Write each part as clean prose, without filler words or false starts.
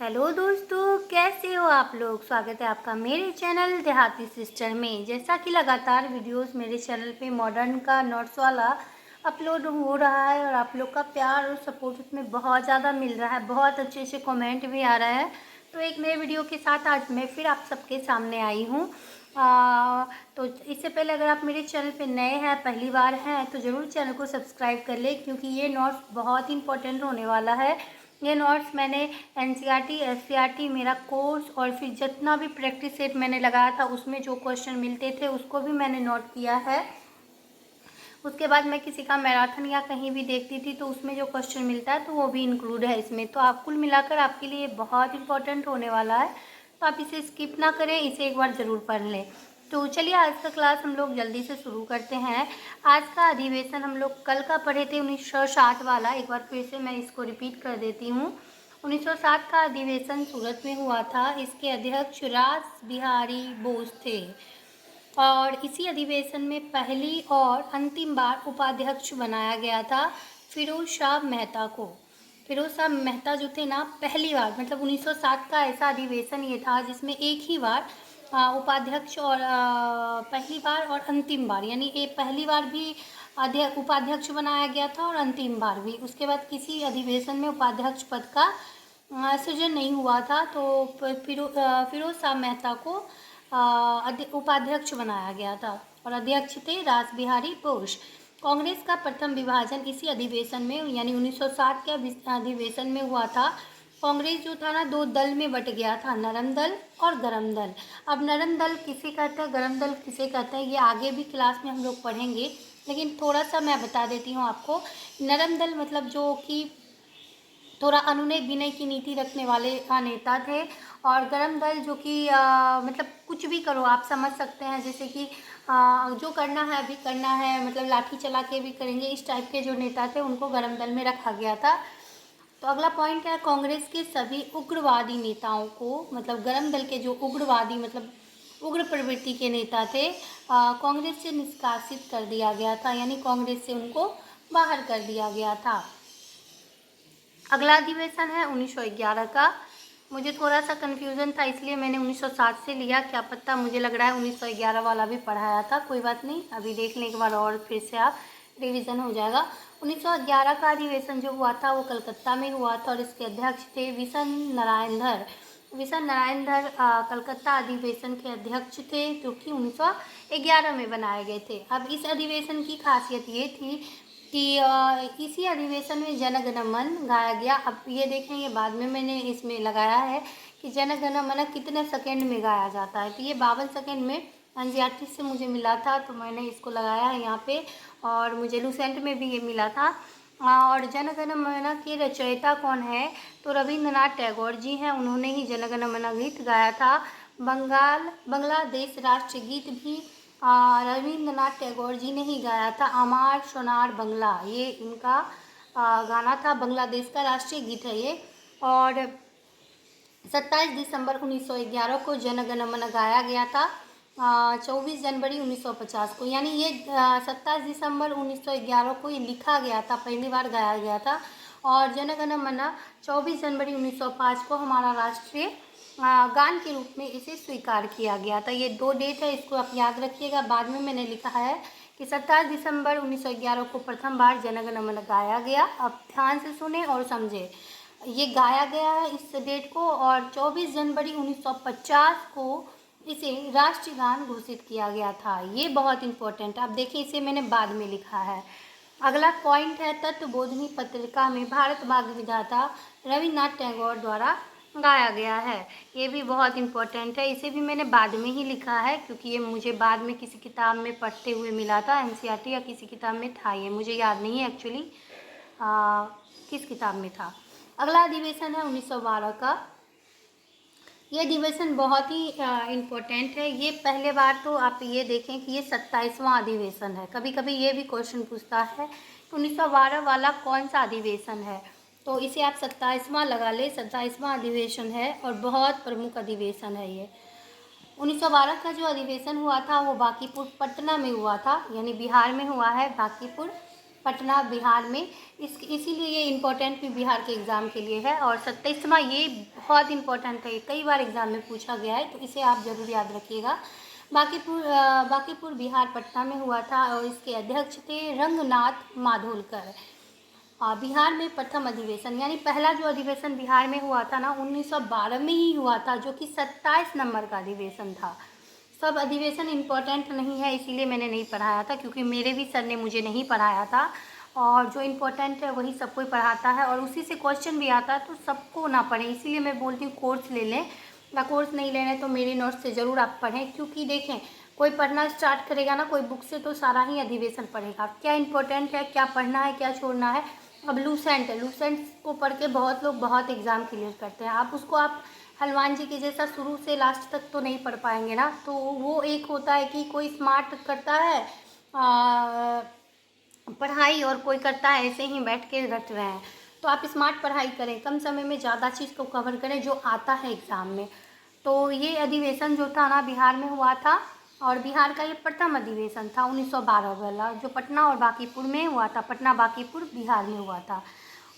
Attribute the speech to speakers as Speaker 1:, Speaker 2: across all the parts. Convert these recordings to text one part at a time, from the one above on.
Speaker 1: Hello दोस्तों, कैसे हो आप लोग। स्वागत है आपका मेरे चैनल देहाती सिस्टर में। जैसा कि लगातार वीडियोस मेरे चैनल पे मॉडर्न का नोट्स वाला अपलोड हो रहा है और आप लोग का प्यार और सपोर्ट उसमें बहुत ज़्यादा मिल रहा है, बहुत अच्छे अच्छे कमेंट भी आ रहा है। तो एक नए वीडियो के साथ आज मैं फिर आप सबके सामने आई हूँ। तो इससे पहले अगर आप मेरे चैनल पे नए हैं, पहली बार हैं, तो ज़रूर चैनल को सब्सक्राइब कर लें, क्योंकि ये नोट्स बहुत इंपॉर्टेंट होने वाला है। ये नोट्स मैंने एनसीईआरटी, एससीईआरटी मेरा कोर्स और फिर जितना भी प्रैक्टिस सेट मैंने लगाया था उसमें जो क्वेश्चन मिलते थे उसको भी मैंने नोट किया है। उसके बाद मैं किसी का मैराथन या कहीं भी देखती थी तो उसमें जो क्वेश्चन मिलता है तो वो भी इंक्लूड है इसमें। तो आप कुल मिलाकर आपके लिए बहुत इंपॉर्टेंट होने वाला है, तो आप इसे स्किप ना करें, इसे एक बार ज़रूर पढ़ लें। तो चलिए आज का क्लास हम लोग जल्दी से शुरू करते हैं। आज का अधिवेशन हम लोग कल का पढ़े थे 1960 वाला, एक बार फिर से मैं इसको रिपीट कर देती हूँ। 1960 का अधिवेशन सूरत में हुआ था। इसके अध्यक्ष रास बिहारी बोस थे और इसी अधिवेशन में पहली और अंतिम बार उपाध्यक्ष बनाया गया था फिरोज शाह मेहता को। फिरोज शाह मेहता जो थे ना, पहली बार, मतलब 1907 का ऐसा अधिवेशन ये था जिसमें एक ही बार उपाध्यक्ष और पहली बार और अंतिम बार, यानी एक पहली बार भी उपाध्यक्ष बनाया गया था और अंतिम बार भी। उसके बाद किसी अधिवेशन में उपाध्यक्ष पद का सृजन नहीं हुआ था, तो फिरोज शाह मेहता को उपाध्यक्ष बनाया गया था और अध्यक्ष थे रास बिहारी बोस। कांग्रेस का प्रथम विभाजन इसी अधिवेशन में यानी 1907 के अधिवेशन में हुआ था। कांग्रेस जो था ना, दो दल में बट गया था, नरम दल और गरम दल। अब नरम दल किसे कहते हैं, गरम दल किसे कहते हैं, ये आगे भी क्लास में हम लोग पढ़ेंगे, लेकिन थोड़ा सा मैं बता देती हूँ आपको। नरम दल मतलब जो कि थोड़ा अनुनय विनय की नीति रखने वाले नेता थे, और गरम दल जो कि मतलब कुछ भी करो, आप समझ सकते हैं, जैसे कि जो करना है अभी करना है, मतलब लाठी चला के भी करेंगे, इस टाइप के जो नेता थे उनको गरम दल में रखा गया था। तो अगला पॉइंट है, कांग्रेस के सभी उग्रवादी नेताओं को, मतलब गरम दल के जो उग्रवादी मतलब उग्र प्रवृत्ति के नेता थे, कांग्रेस से निष्कासित कर दिया गया था, यानी कांग्रेस से उनको बाहर कर दिया गया था। अगला अधिवेशन है 1911 का। मुझे थोड़ा सा कन्फ्यूज़न था इसलिए मैंने 1907 से लिया, क्या पता मुझे लग रहा है 1911 वाला भी पढ़ाया था, कोई बात नहीं, अभी देख लें एक बार और फिर से आप रिवीजन हो जाएगा। 1911 का अधिवेशन जो हुआ था वो कलकत्ता में हुआ था और इसके अध्यक्ष थे विशन नारायण धर। विशन नारायण धर कलकत्ता अधिवेशन के अध्यक्ष थे, जो कि 1911 में बनाए गए थे। अब इस अधिवेशन की खासियत ये थी कि इसी अधिवेशन में जन गण मन गाया गया। अब ये देखें, ये बाद में मैंने इसमें लगाया है कि जन गण मन कितने सेकेंड में गाया जाता है, तो ये 52 सेकेंड में एनसीईआरटी से मुझे मिला था, तो मैंने इसको लगाया है यहाँ पे, और मुझे लुसेंट में भी ये मिला था। और जन गण मन के रचयिता कौन है, तो रविंद्रनाथ टैगोर जी हैं, उन्होंने ही जन गण मन गीत गाया था। बांग्लादेश राष्ट्रगीत भी रविंद्रनाथ टैगोर जी ने ही गाया था, अमार सोनार बंगला, ये इनका गाना था, बांग्लादेश का राष्ट्रीय गीत है ये। और 27 दिसंबर 1911 को जन गण मन गाया गया था, 24 जनवरी 1950 को, यानी ये 27 दिसंबर 1911 को ये लिखा गया था, पहली बार गाया गया था, और जन गण मन 24 जनवरी 1905 को हमारा राष्ट्रीय गान के रूप में इसे स्वीकार किया गया था। ये दो डेट है, इसको आप याद रखिएगा, बाद में मैंने लिखा है कि 27 दिसंबर 1911 को प्रथम बार जन गण मन गाया गया। अब ध्यान से सुने और समझे, ये गाया गया है इस डेट को, और 24 जनवरी 1950 को इसे राष्ट्रीय गान घोषित किया गया था। ये बहुत इंपॉर्टेंट, आप देखिए इसे मैंने बाद में लिखा है। अगला पॉइंट है, तत्वबोधिनी पत्रिका में भारत भाग्य विधाता रविन्द्रनाथ टैगोर द्वारा गाया गया है। ये भी बहुत इंपॉर्टेंट है, इसे भी मैंने बाद में ही लिखा है, क्योंकि ये मुझे बाद में किसी किताब में पढ़ते हुए मिला था, एनसीईआरटी या किसी किताब में था, ये मुझे याद नहीं है एक्चुअली किस किताब में था। अगला अधिवेशन है 1912 का। ये अधिवेशन बहुत ही इम्पोर्टेंट है। ये पहले बार तो आप ये देखें कि ये 27वां अधिवेशन है। कभी कभी ये भी क्वेश्चन पूछता है कि 1912 वाला कौन सा अधिवेशन है, तो इसे आप 27वां लगा ले, 27वां अधिवेशन है और बहुत प्रमुख अधिवेशन है ये। 1912 का जो अधिवेशन हुआ था वो बांकीपुर पटना में हुआ था, यानी बिहार में हुआ है बांकीपुर पटना बिहार में। इसीलिए ये इम्पोर्टेंट भी बिहार के एग्ज़ाम के लिए है। और 27वां ये बहुत इम्पोर्टेंट है, कई बार एग्ज़ाम में पूछा गया है, तो इसे आप ज़रूर याद रखिएगा। बांकीपुर बिहार पटना में हुआ था और इसके अध्यक्ष थे रंगनाथ माधोलकर। बिहार में प्रथम अधिवेशन यानी पहला जो अधिवेशन बिहार में हुआ था ना 1912 में ही हुआ था, जो कि 27 नंबर का अधिवेशन था। सब अधिवेशन इम्पोर्टेंट नहीं है, इसीलिए मैंने नहीं पढ़ाया था, क्योंकि मेरे भी सर ने मुझे नहीं पढ़ाया था। और जो इम्पोर्टेंट है वही सबको ही पढ़ाता है और उसी से क्वेश्चन भी आता है, तो सबको ना पढ़ें। इसीलिए मैं बोलती हूँ कोर्स ले लें, या कोर्स नहीं लेना है तो मेरे नोट्स से ज़रूर आप पढ़ें। क्योंकि देखें, कोई पढ़ना स्टार्ट करेगा ना कोई बुक से, तो सारा ही अधिवेशन पढ़ेगा, क्या इंपॉर्टेंट है, क्या पढ़ना है, क्या छोड़ना है। अब लूसेंट है, लूसेंट को पढ़ के बहुत लोग बहुत एग्ज़ाम क्लियर करते हैं। आप हनुमान जी के जैसा शुरू से लास्ट तक तो नहीं पढ़ पाएंगे ना। तो वो एक होता है कि कोई स्मार्ट करता है पढ़ाई, और कोई करता है ऐसे ही बैठ के रट रहे हैं। तो आप स्मार्ट पढ़ाई करें, कम समय में ज़्यादा चीज़ को कवर करें जो आता है एग्ज़ाम में। तो ये अधिवेशन जो था ना बिहार में हुआ था, और बिहार का ये प्रथम अधिवेशन था 1912 वाला, जो पटना और बांकीपुर में हुआ था। पटना बांकीपुर बिहार में हुआ था।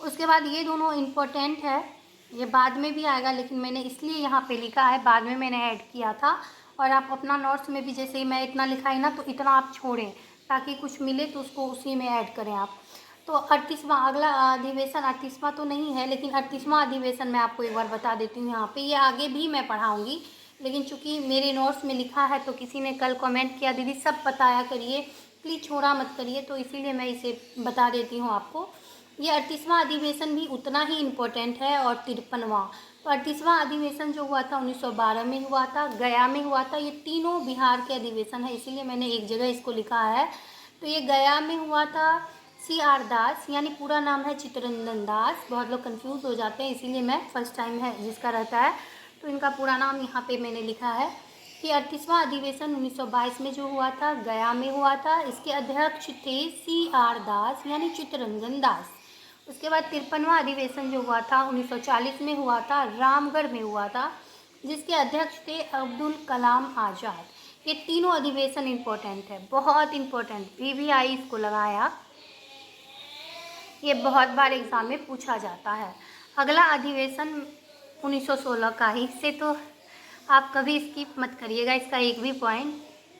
Speaker 1: उसके बाद ये दोनों इम्पोर्टेंट है, ये बाद में भी आएगा, लेकिन मैंने इसलिए यहाँ पे लिखा है, बाद में मैंने ऐड किया था। और आप अपना नोट्स में भी जैसे ही मैं इतना लिखाई ना, तो इतना आप छोड़ें, ताकि कुछ मिले तो उसको उसी में ऐड करें आप। तो 38वां अगला अधिवेशन, 38वां तो नहीं है, लेकिन 38वां अधिवेशन मैं आपको एक बार बता देती हूँ यहाँ पे। ये आगे भी मैं पढ़ाऊँगी, लेकिन चूँकि मेरे नोट्स में लिखा है, तो किसी ने कल कमेंट किया दीदी सब बताया करिए, प्लीज़ छोड़ा मत करिए, तो इसीलिए मैं इसे बता देती हूँ आपको। ये 38वां अधिवेशन भी उतना ही इम्पोर्टेंट है। और 53वां, तो 38वां अधिवेशन जो हुआ था 1912 में हुआ था, गया में हुआ था। ये तीनों बिहार के अधिवेशन है, इसीलिए मैंने एक जगह इसको लिखा है। तो ये गया में हुआ था। CR दास, यानी पूरा नाम है चित्तरंजन दास, बहुत लोग कंफ्यूज हो जाते हैं, इसीलिए मैं फर्स्ट टाइम है जिसका रहता है, तो इनका पूरा नाम यहाँ पे मैंने लिखा है। कि 38वां अधिवेशन 1922 में जो हुआ था गया में हुआ था। इसके अध्यक्ष थे CR दास यानी चित्तरंजन दास। उसके बाद 53वां अधिवेशन जो हुआ था 1940 में हुआ था, रामगढ़ में हुआ था, जिसके अध्यक्ष थे अब्दुल कलाम आज़ाद। ये तीनों अधिवेशन इम्पोर्टेंट है, बहुत इम्पोर्टेंट, VVI इसको लगाया, ये बहुत बार एग्ज़ाम में पूछा जाता है। अगला अधिवेशन 1916 का ही, इससे तो आप कभी स्किप मत करिएगा इसका एक भी पॉइंट,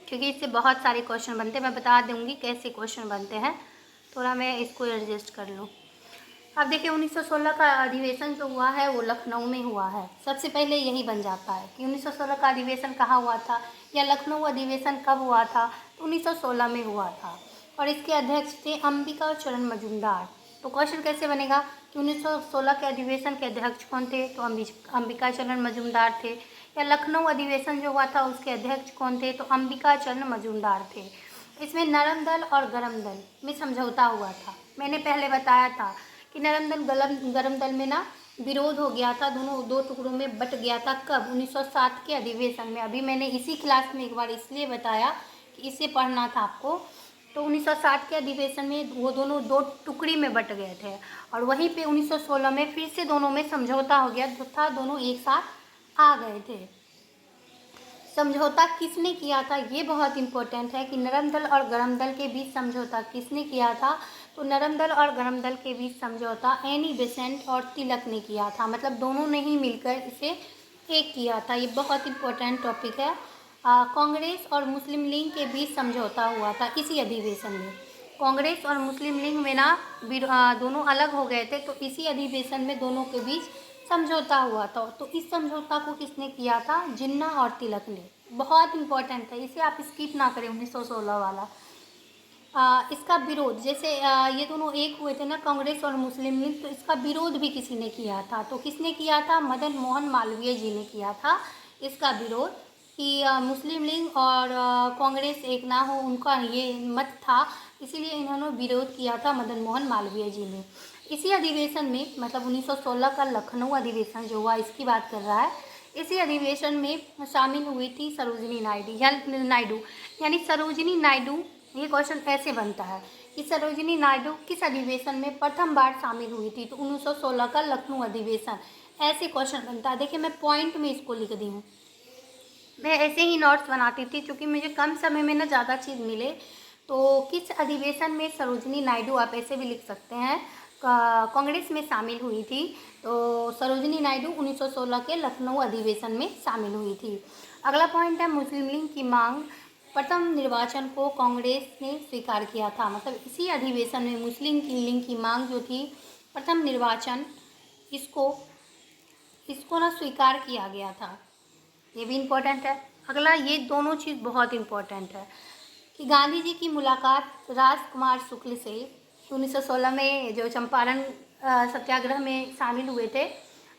Speaker 1: क्योंकि इससे बहुत सारे क्वेश्चन बनते हैं। मैं बता दूंगी कैसे क्वेश्चन बनते हैं, थोड़ा मैं इसको एडजस्ट कर लूँ। अब देखिए 1916 का अधिवेशन जो हुआ है वो लखनऊ में हुआ है। सबसे पहले यही बन जाता है कि 1916 का अधिवेशन कहाँ हुआ था, या लखनऊ अधिवेशन कब हुआ था, तो 1916 में हुआ था। और इसके अध्यक्ष थे अंबिका चरण मजूमदार। तो क्वेश्चन कैसे बनेगा कि 1916 के अधिवेशन के अध्यक्ष कौन थे, तो अंबिका चरण मजूमदार थे। या लखनऊ अधिवेशन जो हुआ था उसके अध्यक्ष कौन थे, तो अंबिका चरण मजूमदार थे। इसमें नरम दल और गरम दल में समझौता हुआ था। मैंने पहले बताया था कि नरम दल गरम दल में ना विरोध हो गया था, दोनों दो टुकड़ों में बट गया था। कब, 1907 के अधिवेशन में। अभी मैंने इसी क्लास में एक बार इसलिए बताया कि इसे पढ़ना था आपको। तो 1907 के अधिवेशन में वो दोनों दो टुकड़ी में बट गए थे, और वहीं पे 1916 में फिर से दोनों में समझौता हो गया था, दोनों एक साथ आ गए थे। समझौता किसने किया था, ये बहुत इंपॉर्टेंट है कि नरम दल और गरम दल के बीच समझौता किसने किया था, तो नरम दल और गरम दल के बीच समझौता एनी बेसेंट और तिलक ने किया था। मतलब दोनों ने ही मिलकर इसे एक किया था। ये बहुत इंपॉर्टेंट टॉपिक है। कांग्रेस और मुस्लिम लीग के बीच समझौता हुआ था इसी अधिवेशन में। कांग्रेस और मुस्लिम लीग में ना दोनों अलग हो गए थे, तो इसी अधिवेशन में दोनों के बीच समझौता हुआ था। तो इस समझौता को किसने किया था, जिन्ना और तिलक ने। बहुत इंपॉर्टेंट है, इसे आप स्किप ना करें 1916 वाला। इसका विरोध, जैसे ये दोनों एक हुए थे ना कांग्रेस और मुस्लिम लीग, तो इसका विरोध भी किसी ने किया था। तो किसने किया था, मदन मोहन मालवीय जी ने किया था इसका विरोध, कि मुस्लिम लीग और कांग्रेस एक ना हो, उनका ये मत था, इसीलिए इन्होंने विरोध किया था मदन मोहन मालवीय जी ने। इसी अधिवेशन में, मतलब 1916 का लखनऊ अधिवेशन जो हुआ इसकी बात कर रहा है, इसी अधिवेशन में शामिल हुई थी सरोजिनी नायडू यानी सरोजिनी नायडू। ये क्वेश्चन ऐसे बनता है कि सरोजिनी नायडू किस अधिवेशन में प्रथम बार शामिल हुई थी, तो 1916 का लखनऊ अधिवेशन। ऐसे क्वेश्चन बनता है। देखिए मैं पॉइंट में इसको लिख दी हूँ, मैं ऐसे ही नोट्स बनाती थी, क्योंकि मुझे कम समय में ना ज़्यादा चीज़ मिले, तो किस अधिवेशन में सरोजिनी नायडू, आप ऐसे भी लिख सकते हैं, कांग्रेस में शामिल हुई थी? तो सरोजिनी नायडू 1916 के लखनऊ अधिवेशन में शामिल हुई थी। अगला पॉइंट है मुस्लिम लीग की मांग, प्रथम निर्वाचन को कांग्रेस ने स्वीकार किया था। मतलब इसी अधिवेशन में मुस्लिम लीग की मांग जो थी, प्रथम निर्वाचन, इसको ना स्वीकार किया गया था। ये भी इम्पोर्टेंट है। अगला, ये दोनों चीज़ बहुत इम्पोर्टेंट है कि गांधी जी की मुलाकात राजकुमार शुक्ल से 1916 में जो चंपारण सत्याग्रह में शामिल हुए थे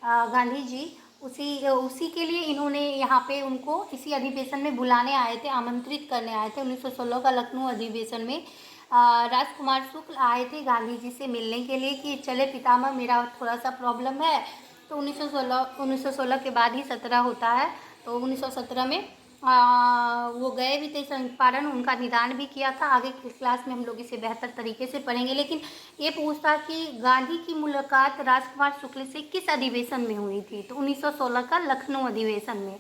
Speaker 1: गांधी जी, उसी के लिए इन्होंने यहाँ पे उनको इसी अधिवेशन में बुलाने आए थे, आमंत्रित करने आए थे। 1916 का लखनऊ अधिवेशन में राजकुमार शुक्ल आए थे गांधी जी से मिलने के लिए कि चले पितामह, मेरा थोड़ा सा प्रॉब्लम है। तो 1916 के बाद ही 17 होता है, तो 1917 में वो गए भी थे चंपारण, उनका निदान भी किया था। आगे की क्लास में हम लोग इसे बेहतर तरीके से पढ़ेंगे, लेकिन ये पूछता कि गांधी की मुलाकात राजकुमार शुक्ल से किस अधिवेशन में हुई थी? तो 1916 का लखनऊ अधिवेशन में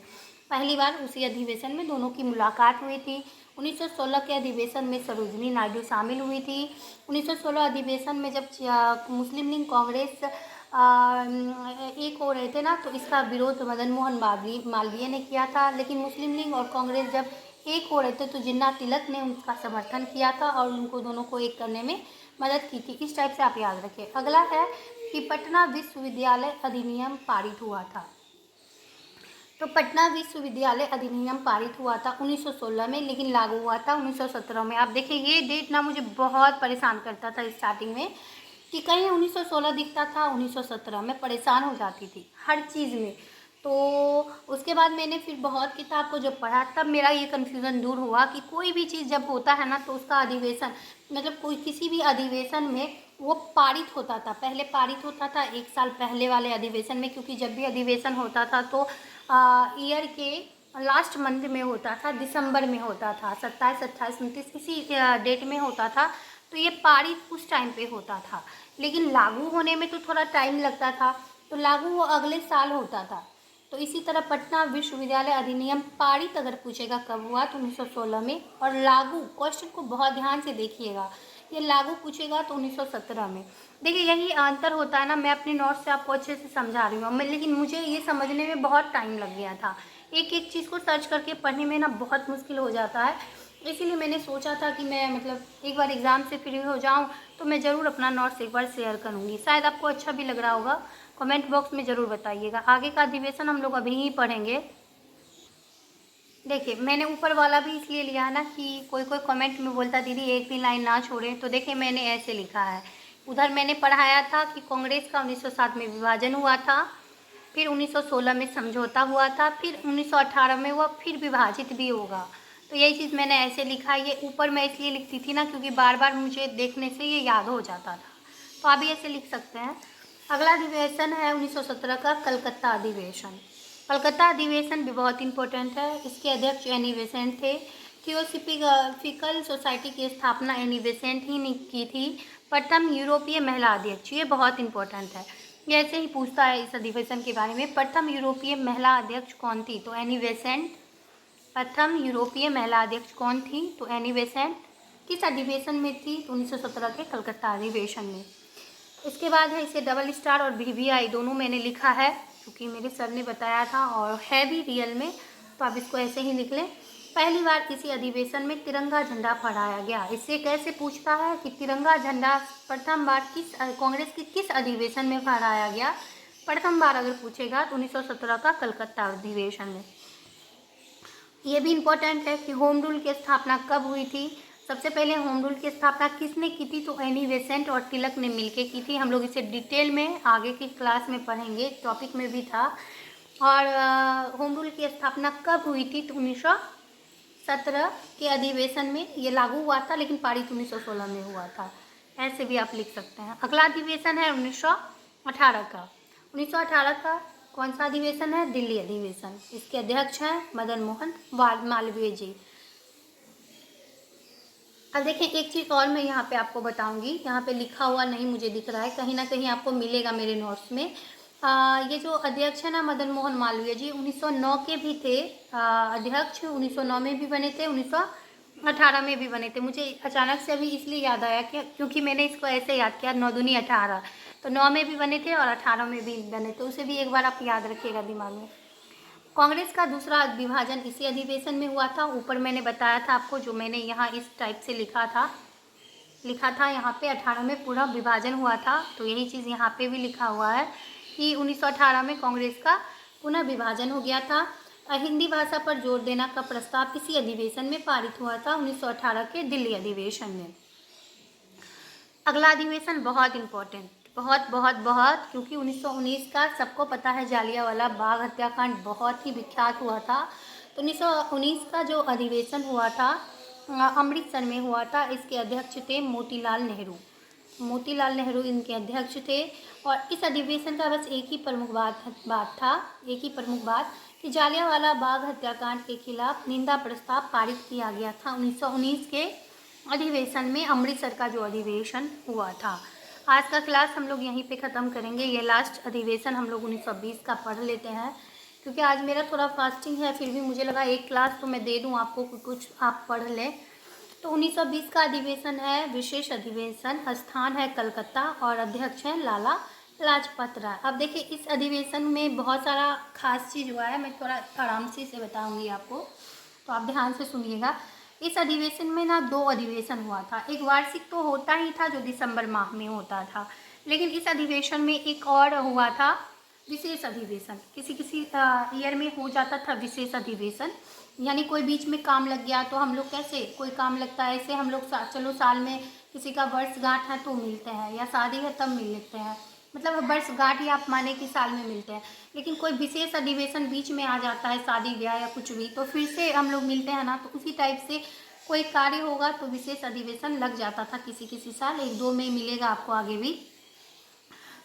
Speaker 1: पहली बार उसी अधिवेशन में दोनों की मुलाकात हुई थी। 1916 के अधिवेशन में सरोजिनी नायडू शामिल हुई थी। 1916 अधिवेशन में जब मुस्लिम लीग कांग्रेस एक हो रहे थे ना, तो इसका विरोध मदन मोहन मालवीय ने किया था। लेकिन मुस्लिम लीग और कांग्रेस जब एक हो रहे थे तो जिन्ना तिलक ने उनका समर्थन किया था और उनको दोनों को एक करने में मदद की थी। इस टाइप से आप याद रखें। अगला है कि पटना विश्वविद्यालय अधिनियम पारित हुआ था। तो पटना विश्वविद्यालय अधिनियम पारित हुआ था 1916 में, लेकिन लागू हुआ था 1917 में। आप देखिए, ये डेट ना मुझे बहुत परेशान करता था स्टार्टिंग में कि कहीं 1916 दिखता था, 1917 में परेशान हो जाती थी हर चीज़ में। तो उसके बाद मैंने फिर बहुत किताब को जब पढ़ा, तब मेरा ये कन्फ्यूज़न दूर हुआ कि कोई भी चीज़ जब होता है ना, तो उसका अधिवेशन, मतलब कोई किसी भी अधिवेशन में वो पारित होता था। पहले पारित होता था 1 साल पहले वाले अधिवेशन में, क्योंकि जब भी अधिवेशन होता था तो ईयर के लास्ट मंथ में होता था, दिसंबर में होता था, 27, 28, 29 इसी डेट में होता था। तो ये पारित उस टाइम पे होता था, लेकिन लागू होने में तो थोड़ा टाइम लगता था, तो लागू वो अगले साल होता था। तो इसी तरह पटना विश्वविद्यालय अधिनियम पारित अगर पूछेगा कब हुआ, तो 1916 में, और लागू, क्वेश्चन को बहुत ध्यान से देखिएगा, ये लागू पूछेगा तो 1917 में। देखिए, यही अंतर होता है ना। मैं अपने नोट्स से आपको अच्छे से समझा रही हूँ, लेकिन मुझे ये समझने में बहुत टाइम लग गया था। एक एक चीज़ को सर्च करके पढ़ने में ना बहुत मुश्किल हो जाता है। इसीलिए मैंने सोचा था कि मैं मतलब एक बार एग्ज़ाम से फ्री हो जाऊँ तो मैं ज़रूर अपना नोट्स एक बार शेयर करूँगी। शायद आपको अच्छा भी लग रहा होगा, कमेंट बॉक्स में ज़रूर बताइएगा। आगे का अधिवेशन हम लोग अभी ही पढ़ेंगे। देखिए, मैंने ऊपर वाला भी इसलिए लिया है ना कि कोई कोई कमेंट में बोलता दीदी एक भी लाइन ना छोड़ें, तो देखिए मैंने ऐसे लिखा है। उधर मैंने पढ़ाया था कि कांग्रेस का 1907 में विभाजन हुआ था, फिर 1916 में समझौता हुआ था, फिर 1918 में हुआ, फिर विभाजित भी होगा। तो यही चीज़ मैंने ऐसे लिखा है। ये ऊपर मैं इसलिए लिखती थी ना क्योंकि बार बार मुझे देखने से ये याद हो जाता था, तो आप भी ऐसे लिख सकते हैं। अगला अधिवेशन है 1917 का कलकत्ता अधिवेशन। कलकत्ता अधिवेशन भी बहुत इंपॉर्टेंट है। इसके अध्यक्ष एनी बेसेंट थे। थियोसॉफिकल सोसाइटी की स्थापना एनी बेसेंट ही ने की थी। प्रथम यूरोपीय महिला अध्यक्ष, ये बहुत इंपॉर्टेंट है, ये ऐसे ही पूछता है इस अधिवेशन के बारे में। प्रथम यूरोपीय महिला अध्यक्ष कौन थी? तो एनी बेसेंट। प्रथम यूरोपीय महिला अध्यक्ष कौन थी? तो एनी बेसेंट। किस अधिवेशन में थी? 1917 के कलकत्ता अधिवेशन में। इसके बाद है इसे डबल स्टार और VVI दोनों मैंने लिखा है क्योंकि मेरे सर ने बताया था और है भी रियल में, तो आप इसको ऐसे ही लिख लें। पहली बार किसी अधिवेशन में तिरंगा झंडा फहराया गया। इससे कैसे पूछता है कि तिरंगा झंडा प्रथम बार कांग्रेस के किस अधिवेशन में फहराया गया? प्रथम बार अगर पूछेगा तो 1917 का कलकत्ता अधिवेशन में। ये भी इम्पोर्टेंट है कि होम रूल की स्थापना कब हुई थी? सबसे पहले होम रूल की स्थापना किसने की थी? तो एनी बेसेंट और तिलक ने मिलकर की थी। हम लोग इसे डिटेल में आगे की क्लास में पढ़ेंगे, टॉपिक में भी था। और होम रूल की स्थापना कब हुई थी? तो 1917 के अधिवेशन में ये लागू हुआ था, लेकिन पारित 1916 में हुआ था। ऐसे भी आप लिख सकते हैं। अगला अधिवेशन है 1918 का। 1918 का कौन सा अधिवेशन है? दिल्ली अधिवेशन। इसके अध्यक्ष हैं मदन मोहन मालवीय जी। अब देखें, एक चीज़ और मैं यहाँ पे आपको बताऊंगी, यहाँ पे लिखा हुआ नहीं मुझे दिख रहा है, कहीं ना कहीं आपको मिलेगा मेरे नोट्स में। ये जो अध्यक्ष है ना मदन मोहन मालवीय जी, 1909 के भी थे अध्यक्ष, 1909 में भी बने थे, 18 में भी बने थे। मुझे अचानक से अभी इसलिए याद आया कि क्योंकि मैंने इसको ऐसे याद किया 9 दूनी 18, तो 9 में भी बने थे और 18 में भी बने, तो उसे भी एक बार आप याद रखिएगा दिमाग में। कांग्रेस का दूसरा विभाजन इसी अधिवेशन में हुआ था। ऊपर मैंने बताया था आपको, जो मैंने यहाँ इस टाइप से लिखा था यहाँ पे 18 में पूरा विभाजन हुआ था, तो यही चीज़ यहाँ पे भी लिखा हुआ है कि 1918 में कांग्रेस का पुनः विभाजन हो गया था। हिंदी भाषा पर जोर देना का प्रस्ताव इसी अधिवेशन में पारित हुआ था, 1918 के दिल्ली अधिवेशन में। अगला अधिवेशन बहुत इम्पोर्टेंट, बहुत बहुत बहुत, क्योंकि 1919 का सबको पता है जालियांवाला बाग हत्याकांड बहुत ही विख्यात हुआ था। तो 1919 का जो अधिवेशन हुआ था अमृतसर में हुआ था। इसके अध्यक्ष थे मोतीलाल नेहरू इनके अध्यक्ष थे। और इस अधिवेशन का बस एक ही प्रमुख बात कि जालियांवाला बाग हत्याकांड के खिलाफ निंदा प्रस्ताव पारित किया गया था 1919 के अधिवेशन में, अमृतसर का जो अधिवेशन हुआ था। आज का क्लास हम लोग यहीं पे ख़त्म करेंगे। ये लास्ट अधिवेशन हम लोग 1920 का पढ़ लेते हैं, क्योंकि आज मेरा थोड़ा फास्टिंग है, फिर भी मुझे लगा एक क्लास तो मैं दे दूं आपको, कुछ आप पढ़ लें। तो 1920 का अधिवेशन है विशेष अधिवेशन, स्थान है कलकत्ता और अध्यक्ष हैं लाला लाजपत राय। अब देखिए इस अधिवेशन में बहुत सारा खास चीज़ हुआ है, मैं थोड़ा आराम से इसे बताऊंगी आपको, तो आप ध्यान से सुनिएगा। इस अधिवेशन में ना 2 अधिवेशन हुआ था। एक वार्षिक तो होता ही था जो दिसंबर माह में होता था, लेकिन इस अधिवेशन में एक और हुआ था विशेष अधिवेशन। किसी ईयर में हो जाता था विशेष अधिवेशन, यानी कोई बीच में काम लग गया तो हम लोग कैसे, कोई काम लगता है ऐसे हम लोग चलो साल में किसी का वर्षगांठ है तो मिलते हैं, या शादी है तब मिल लेते हैं, मतलब वर्षगांठ ही आप माने कि साल में मिलते हैं। लेकिन कोई विशेष अधिवेशन बीच में आ जाता है, शादी ब्याह या कुछ भी, तो फिर से हम लोग मिलते हैं ना। तो उसी टाइप से कोई कार्य होगा तो विशेष अधिवेशन लग जाता था किसी साल, 1-2 में मिलेगा आपको आगे भी।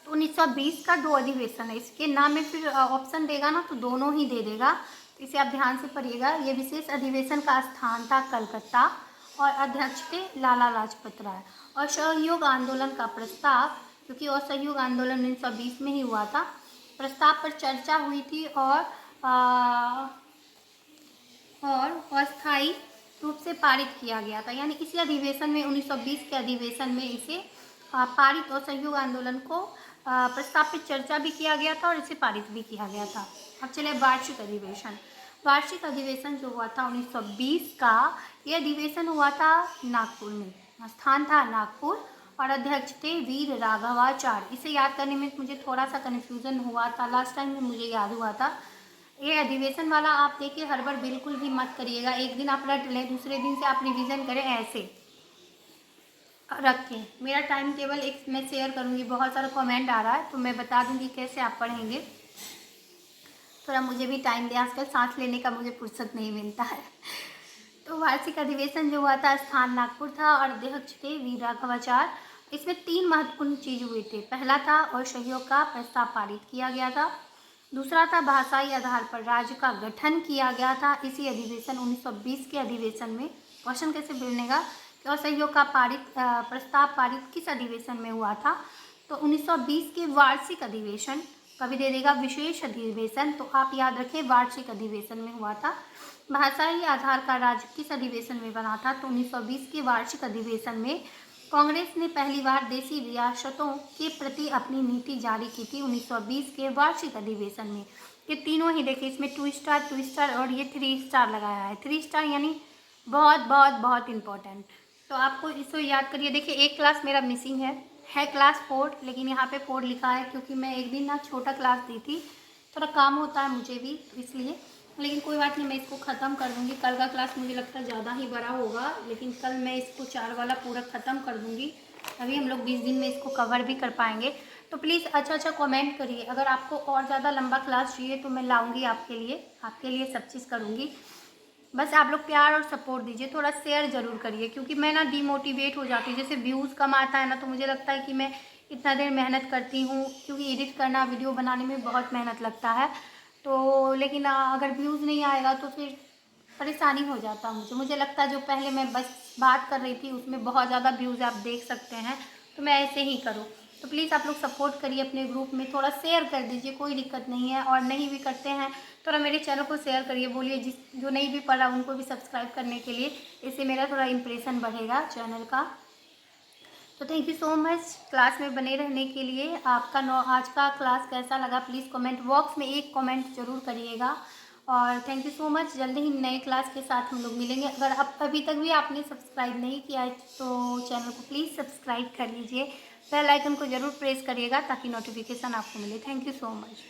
Speaker 1: तो 1920 का 2 अधिवेशन है। इसके नाम में फिर ऑप्शन देगा ना तो दोनों ही दे देगा, तो इसे आप ध्यान से पढ़िएगा। ये विशेष अधिवेशन का स्थान था कलकत्ता और अध्यक्ष थे लाला लाजपत राय। और असहयोग आंदोलन का प्रस्ताव, क्योंकि असहयोग आंदोलन 1920 में ही हुआ था, प्रस्ताव पर चर्चा हुई थी और अस्थायी रूप से पारित किया गया था। यानी इसी अधिवेशन में 1920 के अधिवेशन में इसे पारित और सहयोग आंदोलन को प्रस्ताव पर चर्चा भी किया गया था और इसे पारित भी किया गया था। अब चले वार्षिक अधिवेशन। वार्षिक अधिवेशन जो हुआ था 1920 का, यह अधिवेशन हुआ था नागपुर में, स्थान था नागपुर और अध्यक्ष थे वीर राघवाचार्य। इसे याद करने में मुझे थोड़ा सा कन्फ्यूज़न हुआ था, लास्ट टाइम में मुझे याद हुआ था। ये अधिवेशन वाला आप देखिए हड़बड़ बिल्कुल भी मत करिएगा, एक दिन आप रट लें, दूसरे दिन से आप रिवीजन करें, ऐसे रखें। मेरा टाइम टेबल एक मैं शेयर करूँगी, बहुत सारा कमेंट आ रहा है तो मैं बता दूँगी कैसे आप पढ़ेंगे। थोड़ा मुझे भी टाइम दे, आजकल सांस लेने का मुझे फुर्सत नहीं मिलता है। तो वार्षिक अधिवेशन जो हुआ था स्थान नागपुर था और अध्यक्ष थे वीर राघवाचार्य। इसमें 3 महत्वपूर्ण चीज़ हुए थे। पहला था असहयोग का प्रस्ताव पारित किया गया था, दूसरा था भाषाई आधार पर राज्य का गठन किया गया था इसी अधिवेशन 1920 के अधिवेशन में। क्वेश्चन कैसे बनेगा कि असहयोग का प्रस्ताव पारित किस अधिवेशन में हुआ था, तो 1920 के वार्षिक अधिवेशन, कभी दे देगा विशेष अधिवेशन, तो आप याद रखें वार्षिक अधिवेशन में हुआ था। भाषाई आधार का राज्य किस अधिवेशन में बना था, तो 1920 के वार्षिक अधिवेशन में कांग्रेस ने पहली बार देशी रियासतों के प्रति अपनी नीति जारी की थी 1920 के वार्षिक अधिवेशन में। ये तीनों ही देखिए, इसमें 2 स्टार और ये 3 स्टार लगाया है। 3 स्टार यानी बहुत बहुत बहुत इम्पोर्टेंट, तो आपको इसको याद करिए। देखिए एक क्लास मेरा मिसिंग है क्लास 4, लेकिन यहाँ पे 4 लिखा है क्योंकि मैं एक दिन ना छोटा क्लास दी थी, थोड़ा काम होता है मुझे भी इसलिए, लेकिन कोई बात नहीं, मैं इसको ख़त्म कर दूँगी। कल का क्लास मुझे लगता है ज़्यादा ही बड़ा होगा, लेकिन कल मैं इसको 4 वाला पूरा ख़त्म कर दूँगी। अभी हम लोग 20 दिन में इसको कवर भी कर पाएंगे। तो प्लीज़ अच्छा कमेंट करिए, अगर आपको और ज़्यादा लंबा क्लास चाहिए तो मैं लाऊँगी आपके लिए सब चीज़ करूँगी। बस आप लोग प्यार और सपोर्ट दीजिए, थोड़ा शेयर ज़रूर करिए, क्योंकि मैं ना डिमोटिवेट हो जाती हूँ। जैसे व्यूज़ कम आता है ना तो मुझे लगता है कि मैं इतना देर मेहनत करती हूँ, क्योंकि एडिट करना वीडियो बनाने में बहुत मेहनत लगता है, तो लेकिन अगर व्यूज़ नहीं आएगा तो फिर परेशानी हो जाता है मुझे लगता है जो पहले मैं बस बात कर रही थी उसमें बहुत ज़्यादा व्यूज़ आप देख सकते हैं, तो मैं ऐसे ही करूँ। तो प्लीज़ आप लोग सपोर्ट करिए अपने ग्रुप में, थोड़ा शेयर कर दीजिए, कोई दिक्कत नहीं है। और नहीं भी करते हैं थोड़ा मेरे चैनल को शेयर करिए, बोलिए जिस जो नहीं भी पढ़ा उनको भी सब्सक्राइब करने के लिए, इससे मेरा थोड़ा इम्प्रेशन बढ़ेगा चैनल का। तो thank you so much class में बने रहने के लिए। आपका आज का क्लास कैसा लगा प्लीज़ कमेंट बॉक्स में एक कमेंट ज़रूर करिएगा। और थैंक यू सो मच, जल्दी ही नए क्लास के साथ हम लोग मिलेंगे। अगर अब अभी तक भी आपने सब्सक्राइब नहीं किया है तो चैनल को प्लीज़ सब्सक्राइब कर लीजिए, बेल आइकन को ज़रूर प्रेस करिएगा ताकि नोटिफिकेशन आपको मिले। Thank you so much.